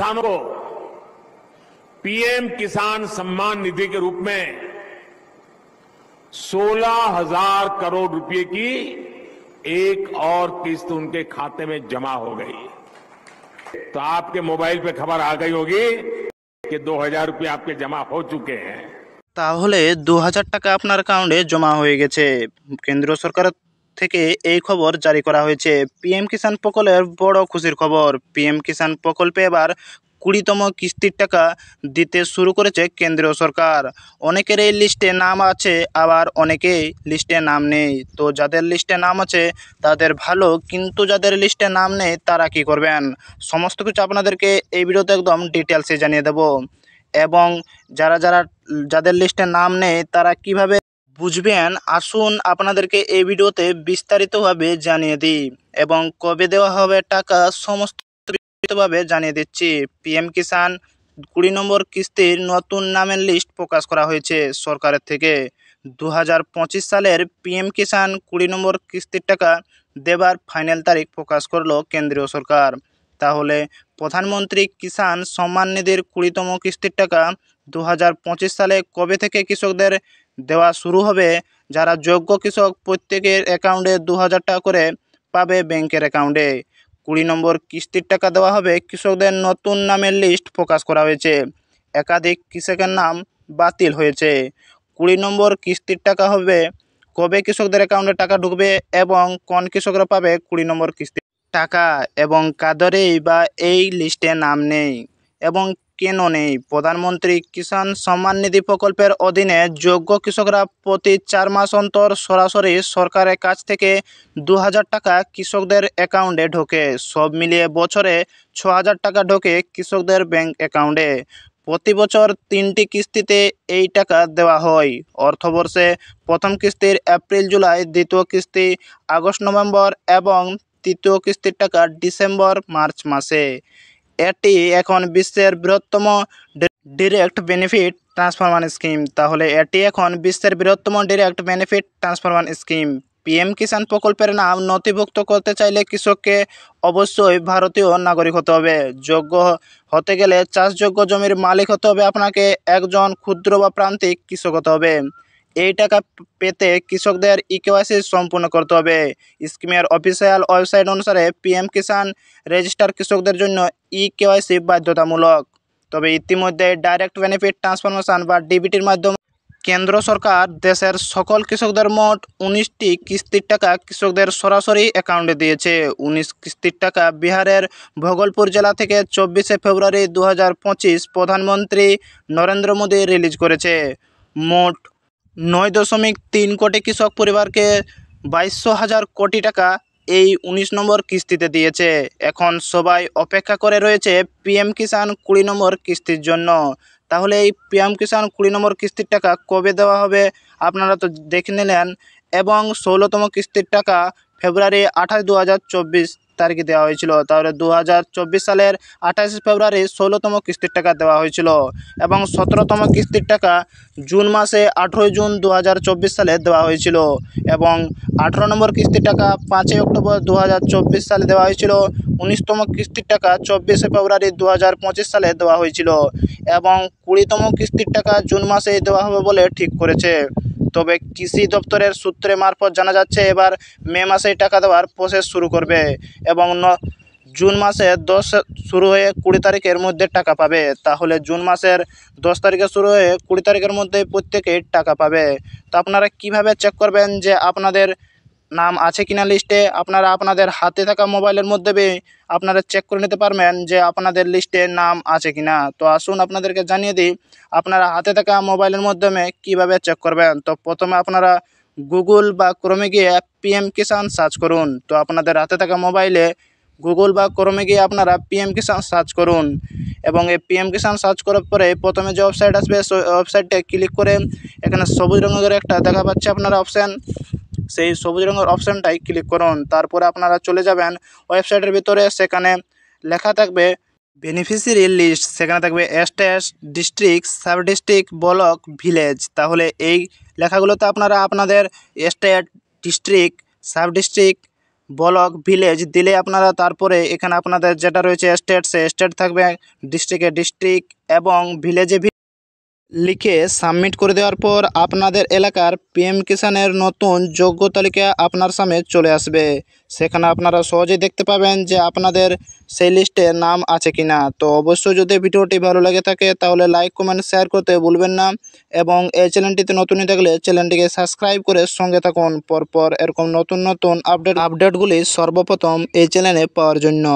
किसानों को पीएम किसान सम्मान निधि के रूप में 16,000 करोड़ रुपए की एक और किस्त उनके खाते में जमा हो गई। तो आपके मोबाइल पे खबर आ गई होगी कि 2,000 रुपये आपके जमा हो चुके हैं। তাহলে 2,000 টাকা আপনার অ্যাকাউন্টে জমা হয়ে গেছে। কেন্দ্র সরকার থেকে এই খবর জারি করা হয়েছে। পিএম কিষাণ প্রকল্পের বড় খুশির খবর। পিএম কিষাণ প্রকল্পে এবার 20তম কিস্তির টাকা দিতে শুরু করেছে কেন্দ্রীয় সরকার। অনেকের এই লিস্টে নাম আছে, আবার অনেকেই লিস্টে নাম নেই। তো যাদের লিস্টে নাম আছে তাদের ভালো, কিন্তু যাদের লিস্টে নাম নেই তারা কি করবেন, সমস্ত কিছু আপনাদেরকে এই ভিডিওতে একদম ডিটেলসে জানিয়ে দেব। এবং যাদের লিস্টে নাম নেই তারা কিভাবে বুঝবেন, আসুন আপনাদেরকে এই ভিডিওতে বিস্তারিতভাবে জানিয়ে দিই। এবং কবে দেওয়া হবে টাকা সমস্ত বিস্তারিতভাবে জানিয়ে দিচ্ছি। পিএম কিষাণ 20 নম্বর কিস্তির নতুন নামের লিস্ট প্রকাশ করা হয়েছে সরকারের থেকে। 2025 সালের পিএম কিষাণ 20 নম্বর কিস্তির টাকা দেবার ফাইনাল তারিখ প্রকাশ করলো কেন্দ্রীয় সরকার। তাহলে প্রধানমন্ত্রী কিষাণ সম্মান নিধির 20তম কিস্তির টাকা 2025 সালে কবে থেকে কৃষকদের দেওয়া শুরু হবে? যারা যোগ্য কৃষক প্রত্যেকের অ্যাকাউন্টে 2,000 টাকা করে পাবে ব্যাংকের অ্যাকাউন্টে। 20 নম্বর কিস্তির টাকা দেওয়া হবে কৃষকদের নতুন নামের লিস্ট প্রকাশ করা হয়েছে। একাধিক কৃষকের নাম বাতিল হয়েছে। 20 নম্বর কিস্তির টাকা হবে কবে কৃষকদের অ্যাকাউন্টে টাকা ঢুকবে এবং কোন কৃষকরা পাবে 20 নম্বর কিস্তির টাকা এবং কাদেরই বা এই লিস্টে নাম নেই এবং কেন নেই? প্রধানমন্ত্রী কিষাণ সম্মান নিধি প্রকল্পের অধীনে যোগ্য কৃষকরা প্রতি 4 মাস অন্তর সরাসরি সরকারের কাছ থেকে 2,000 টাকা কৃষকদের অ্যাকাউন্টে ঢোকে। সব মিলিয়ে বছরে 6,000 টাকা ঢোকে কৃষকদের ব্যাংক অ্যাকাউন্টে। প্রতি বছর 3টি কিস্তিতে এই টাকা দেওয়া হয়। অর্থবর্ষে প্রথম কিস্তির এপ্রিল জুলাই, দ্বিতীয় কিস্তি আগস্ট নভেম্বর এবং তৃতীয় কিস্তির টাকা ডিসেম্বর মার্চ মাসে। এটি এখন বিশ্বের বৃহত্তম ডিরেক্ট বেনিফিট ট্রান্সফার স্কিম। তাহলে এটি এখন বিশ্বের বৃহত্তম direct benefit transfer scheme. PM Kisan প্রকল্পের নাম নথিভুক্ত করতে চাইলে কৃষককে অবশ্যই ভারতীয় নাগরিক হতে হবে। যোগ্য হতে গেলে চাষযোগ্য জমির মালিক হতে হবে আপনাকে, একজন ক্ষুদ্র বা প্রান্তিক কৃষক হতে হবে। এই টাকা পেতে কৃষকদের ইকেওয়াইসি সম্পূর্ণ করতে হবে। স্কিমের অফিসিয়াল ওয়েবসাইট অনুসারে পিএম কিষাণ রেজিস্টার কৃষকদের জন্য ইকেওয়াইসি বাধ্যতামূলক। তবে ইতিমধ্যে ডাইরেক্ট বেনিফিট ট্রান্সফরমেশন বা ডিবিটির মাধ্যমে কেন্দ্র সরকার দেশের সকল কৃষকদের মোট 19টি কিস্তির টাকা কৃষকদের সরাসরি অ্যাকাউন্টে দিয়েছে। 19 কিস্তির টাকা বিহারের ভগলপুর জেলা থেকে 24শে ফেব্রুয়ারি 2025 প্রধানমন্ত্রী নরেন্দ্র মোদী রিলিজ করেছে। মোট 9.3 কোটি কৃষক পরিবারকে 22,000 কোটি টাকা এই 19 নম্বর কিস্তিতে দিয়েছে। এখন সবাই অপেক্ষা করে রয়েছে পিএম কিষাণ 20 নম্বর কিস্তির জন্য। তাহলে এই পিএম কিষাণ 20 নম্বর কিস্তির টাকা কবে দেওয়া হবে আপনারা তো দেখে নিলেন। এবং 16তম কিস্তির টাকা ফেব্রুয়ারি 28, 2024 তারিখে দেওয়া হয়েছিল। তাহলে 2024 সালের 28 ফেব্রুয়ারি 16তম কিস্তির টাকা দেওয়া হয়েছিল। এবং 17তম কিস্তির টাকা জুন মাসে 18 জুন 2024 সালে দেওয়া হয়েছিল। এবং 18 নম্বর কিস্তির টাকা 5 অক্টোবর 2024 সালে দেওয়া হয়েছিল। 19তম কিস্তির টাকা 24শে ফেব্রুয়ারি 2025 সালে দেওয়া হয়েছিল। এবং 20তম কিস্তির টাকা জুন মাসে দেওয়া হবে বলে ঠিক করেছে। তবে কৃষি দপ্তরের সূত্রে মারফত জানা যাচ্ছে এবার মে মাসেই টাকা দেওয়ার প্রসেস শুরু করবে এবং জুন মাসে 10 শুরু হয়ে 20 তারিখের মধ্যে টাকা পাবে। তাহলে জুন মাসের 10 তারিখে শুরু হয়ে 20 তারিখের মধ্যে প্রত্যেকেই টাকা পাবে। তো আপনারা কিভাবে চেক করবেন যে আপনাদের নাম আছে কিনা লিস্টে? আপনারা আপনাদের হাতে থাকা মোবাইলের মধ্যে আপনারা চেক করে নিতে পারবেন যে আপনাদের লিস্টে নাম আছে কিনা। তো আসুন আপনাদেরকে জানিয়ে দিই আপনারা হাতে থাকা মোবাইলের মাধ্যমে কিভাবে চেক করবেন। তো প্রথমে আপনারা গুগল বা ক্রোমে গিয়ে পিএম কিষাণ সার্চ করুন। তো আপনাদের হাতে থাকা মোবাইলে গুগল বা ক্রোমে গিয়ে আপনারা পিএম কিষাণ সার্চ করুন। এবং এই পিএম কিষাণ সার্চ করার পরে প্রথমে যে ওয়েবসাইট আসবে সেই ওয়েবসাইটে ক্লিক করে এখানে সবুজ রঙের একটা দেখা পাচ্ছে আপনারা অপশান, সেই সবুজ রঙের অপশানটাই ক্লিক করুন। তারপরে আপনারা চলে যাবেন ওয়েবসাইটের ভিতরে, সেখানে লেখা থাকবে বেনিফিশিয়ারি লিস্ট। সেখানে থাকবে state, district, sub district, block, village. তাহলে এই লেখাগুলোতে আপনারা আপনাদের state, district, sub district, block village দিলে আপনারা তারপরে এখানে আপনাদের যেটা রয়েছে স্টেট, সে স্টেট থাকবে, ডিস্ট্রিক্টে ডিস্ট্রিক্ট এবং ভিলেজে লিখে সাবমিট করে দেওয়ার পর আপনাদের এলাকার পিএম কিষানের নতুন যোগ্য তালিকা আপনার সামনে চলে আসবে। সেখানে আপনারা সহজেই দেখতে পাবেন যে আপনাদের সেই লিস্টে নাম আছে কিনা। তো অবশ্যই যদি ভিডিওটি ভালো লাগে থাকে তাহলে লাইক কমেন্ট শেয়ার করতে ভুলবেন না এবং এই চ্যানেলটিতে নতুনই থাকলে চ্যানেলটিকে সাবস্ক্রাইব করে সঙ্গে থাকুন পরপর এরকম নতুন নতুন আপডেটগুলি সর্বপ্রথম এই চ্যানেলে পাওয়ার জন্য।